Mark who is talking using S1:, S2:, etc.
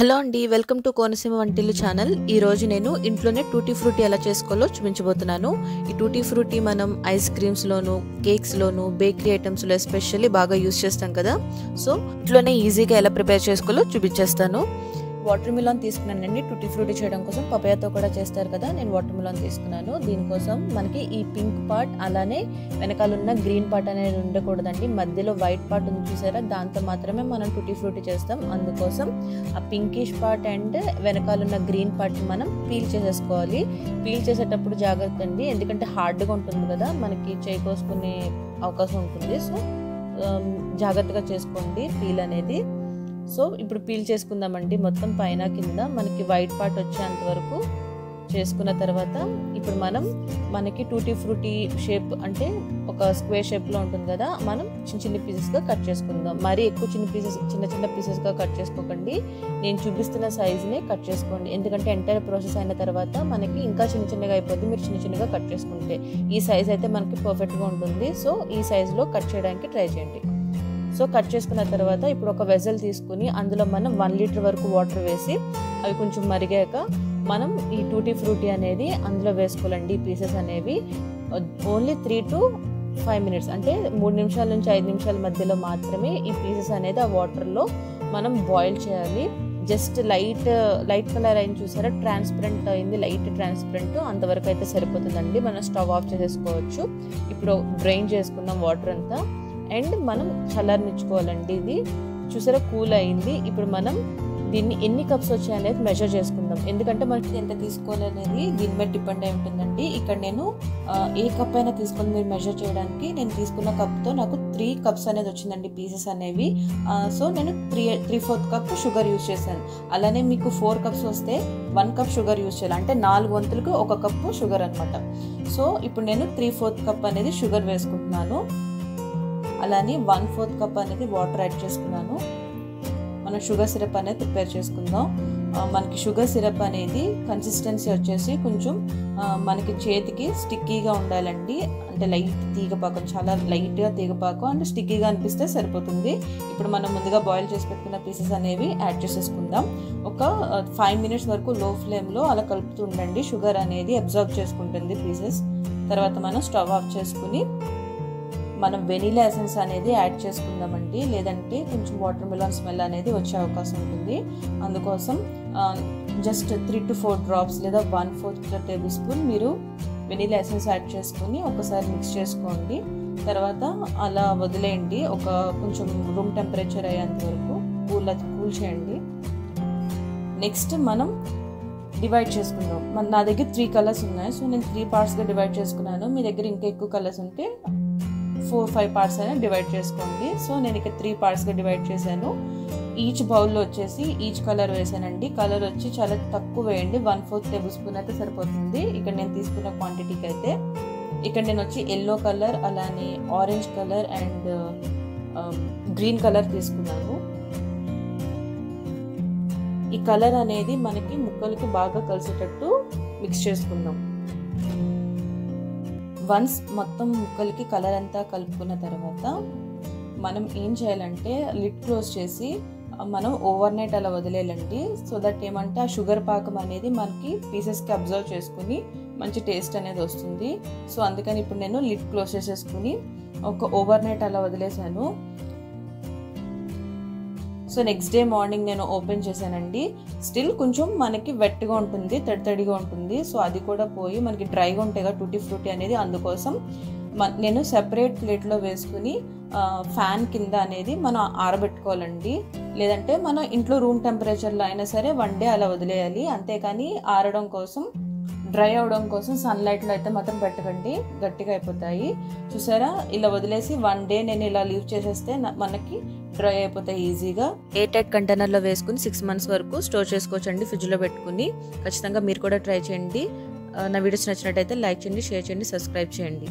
S1: Hello అండి, welcome to Konaseema వంటిల్లు channel. ఈరోజు నేను ఇంట్లోనే టూటీ ఫ్రూటీ ఎలా చేసుకోవాలో చూపించబోతున్నాను. ఈ టూటీ ఫ్రూటీ మనం ఐస్ క్రీమ్స్లోను, కేక్స్లోను, బేకరీ ఐటమ్స్లో ఎస్పెషల్లీ బాగా యూస్ చేస్తాం కదా. సో ఇంట్లోనే ఈజీగా ఎలా ప్రిపేర్ చేసుకోవాలో చూపించేస్తాను. వాటర్ మిలాన్ తీసుకున్నానండి టూటీ ఫ్రూటీ చేయడం కోసం. పపాయాతో కూడా చేస్తారు కదా, నేను వాటర్ మిలాన్ తీసుకున్నాను. దీనికోసం మనకి ఈ పింక్ పార్ట్ అలానే వెనకాలన్న గ్రీన్ పార్ట్ అనేది ఉండకూడదండి. మధ్యలో వైట్ పార్ట్ ఉంది చూసారా, దాంతో మాత్రమే మనం టూటీ ఫ్రూటీ చేస్తాం. అందుకోసం ఆ పింకిష్ పార్ట్ అండ్ వెనకాలన్న గ్రీన్ పార్ట్ మనం పీల్ చేసేసుకోవాలి. పీల్ చేసేటప్పుడు జాగ్రత్త అండి, ఎందుకంటే హార్డ్గా ఉంటుంది కదా, మనకి చేయి కోసుకునే అవకాశం ఉంటుంది. సో జాగ్రత్తగా చేసుకోండి పీల్ అనేది. సో ఇప్పుడు పీల్ చేసుకుందామండి. మొత్తం పైన కింద మనకి వైట్ పార్ట్ వచ్చేంత వరకు చేసుకున్న తర్వాత ఇప్పుడు మనకి టూటీ ఫ్రూటీ షేప్ అంటే ఒక స్క్వేర్ షేప్లో ఉంటుంది కదా, మనం చిన్న పీసెస్గా కట్ చేసుకుందాం. మరీ ఎక్కువ చిన్న పీసెస్గా కట్ చేసుకోకండి. నేను చూపిస్తున్న సైజునే కట్ చేసుకోండి, ఎందుకంటే ఎంటైర్ ప్రాసెస్ అయిన తర్వాత మనకి ఇంకా చిన్నగా అయిపోద్ది మీరు చిన్నగా కట్ చేసుకుంటే. ఈ సైజ్ అయితే మనకి పర్ఫెక్ట్గా ఉంటుంది. సో ఈ సైజులో కట్ చేయడానికి ట్రై చేయండి. సో కట్ చేసుకున్న తర్వాత ఇప్పుడు ఒక వెజల్ తీసుకుని అందులో మనం 1 లీటర్ వరకు వాటర్ వేసి అవి కొంచెం మరిగాక మనం ఈ టూటీ ఫ్రూటీ అనేది అందులో వేసుకోవాలండి. పీసెస్ అనేవి ఓన్లీ 3 to 5 minutes అంటే 3 నిమిషాల నుంచి 5 నిమిషాల మధ్యలో మాత్రమే ఈ పీసెస్ అనేది ఆ వాటర్లో మనం బాయిల్ చేయాలి. జస్ట్ లైట్ కలర్ అయింది చూసారా, ట్రాన్స్పరెంట్ అయింది, లైట్ ట్రాన్స్పరెంట్, అంతవరకు అయితే సరిపోతుందండి. మనం స్టవ్ ఆఫ్ చేసేసుకోవచ్చు. ఇప్పుడు డ్రైన్ చేసుకున్నాం వాటర్ అంతా అండ్ మనం చల్లారనిచ్చుకోవాలండి. ఇది చూసారా కూల్ అయింది. ఇప్పుడు మనం దీన్ని ఎన్ని కప్స్ వచ్చాయనేది మెజర్ చేసుకుందాం, ఎందుకంటే మనకి ఎంత తీసుకోవాలనేది దీని మీద డిపెండ్ అయి ఉంటుందండి. ఇక్కడ నేను ఏ కప్ అయినా తీసుకొని మీరు మెజర్ చేయడానికి నేను తీసుకున్న కప్తో నాకు 3 cups అనేది వచ్చిందండి పీసెస్ అనేవి. సో నేను 3/4 cup షుగర్ యూజ్ చేశాను. అలానే మీకు 4 cups వస్తే 1 cup షుగర్ యూజ్ చేయాలి, అంటే 4 వంతులకు 1 కప్పు షుగర్ అనమాట. సో ఇప్పుడు నేను 3/4 cup అనేది షుగర్ వేసుకుంటున్నాను. అలానే 1/4 cup అనేది వాటర్ యాడ్ చేసుకున్నాను. మనం షుగర్ సిరప్ అనేది ప్రిపేర్ చేసుకుందాం. మనకి షుగర్ సిరప్ అనేది కన్సిస్టెన్సీ వచ్చేసి కొంచెం మనకి చేతికి స్టిక్కీగా ఉండాలండి, అంటే లైట్ తీగపాకం, చాలా లైట్గా తీగపాకం అండ్ స్టిక్కీగా అనిపిస్తే సరిపోతుంది. ఇప్పుడు మనం ముందుగా బాయిల్ చేసి పెట్టుకున్న పీసెస్ అనేవి యాడ్ చేసేసుకుందాం. ఒక 5 minutes వరకు లో ఫ్లేమ్లో అలా కలుపుతూ ఉండండి. షుగర్ అనేది అబ్జర్వ్ చేసుకుంటుంది పీసెస్. తర్వాత మనం స్టవ్ ఆఫ్ చేసుకుని మనం వెనీలా ఎసెన్స్ అనేది యాడ్ చేసుకుందామండి, లేదంటే కొంచెం వాటర్ మిలాన్ స్మెల్ అనేది వచ్చే అవకాశం ఉంటుంది. అందుకోసం జస్ట్ 3 to 4 drops లేదా 1/4 tablespoon మీరు వెనీలా ఎసెన్స్ యాడ్ చేసుకుని ఒకసారి మిక్స్ చేసుకోండి. తర్వాత అలా వదిలేయండి, ఒక కొంచెం రూమ్ టెంపరేచర్ అయ్యేంత వరకు కూల్ చేయండి. నెక్స్ట్ మనం డివైడ్ చేసుకుందాం. నా దగ్గర 3 కలర్స్ ఉన్నాయి, సో నేను 3 partsగా డివైడ్ చేసుకున్నాను. మీ దగ్గర ఇంకా ఎక్కువ కలర్స్ ఉంటే 4-5 parts అయినా డివైడ్ చేసుకోండి. సో నేను ఇక్కడ 3 partsగా డివైడ్ చేశాను. ఈచ్ బౌల్లో వచ్చేసి ఈచ్ కలర్ వేసానండి. కలర్ వచ్చి చాలా తక్కువ వేయండి, 1/4 tablespoon అయితే సరిపోతుంది ఇక్కడ నేను తీసుకున్న క్వాంటిటీకి అయితే. ఇక్కడ నేను వచ్చి ఎల్లో కలర్, అలానే orange colour and green colour తీసుకున్నాను. ఈ కలర్ అనేది మనకి ముక్కలకి బాగా కలిసేటట్టు మిక్స్ చేసుకుందాం. వన్స్ మొత్తం ముక్కలకి కలర్ అంతా కలుపుకున్న తర్వాత మనం ఏం చేయాలంటే లిడ్ క్లోజ్ చేసి మనం ఓవర్ నైట్ అలా వదిలేయాలండి. సో దట్ ఏమంటే ఆ షుగర్ పాకం అనేది మనకి పీసెస్కి అబ్జర్వ్ చేసుకుని మంచి టేస్ట్ అనేది వస్తుంది. సో అందుకని ఇప్పుడు నేను లిడ్ క్లోజ్ చేసేసుకుని ఒక ఓవర్ నైట్ అలా వదిలేసాను. సో నెక్స్ట్ డే మార్నింగ్ నేను ఓపెన్ చేశానండి. స్టిల్ కొంచెం మనకి వెట్గా ఉంటుంది, తడిగా ఉంటుంది. సో అది కూడా పోయి మనకి డ్రైగా ఉంటాయి కదా టూటీ ఫ్రూటీ అనేది. అందుకోసం నేను సెపరేట్ ప్లేట్లో వేసుకుని ఫ్యాన్ కింద అనేది మనం ఆరబెట్టుకోవాలండి, లేదంటే మన ఇంట్లో రూమ్ టెంపరేచర్లో అయినా సరే 1 day అలా వదిలేయాలి. అంతేకాని ఆరడం కోసం, డ్రై అవడం కోసం సన్లైట్లో అయితే మాత్రం పెట్టకండి, గట్టిగా అయిపోతాయి. చూసారా, ఇలా వదిలేసి 1 day నేను ఇలా లీవ్ చేసేస్తే మనకి డ్రై అయిపోతాయి ఈజీగా. ఎయిర్ టైట్ కంటైనర్లో వేసుకుని 6 months వరకు స్టోర్ చేసుకోవచ్చండి ఫ్రిడ్జ్లో పెట్టుకుని. ఖచ్చితంగా మీరు కూడా ట్రై చేయండి. నా వీడియోస్ నచ్చినట్టయితే లైక్ చేయండి, షేర్ చేయండి, సబ్స్క్రైబ్ చేయండి.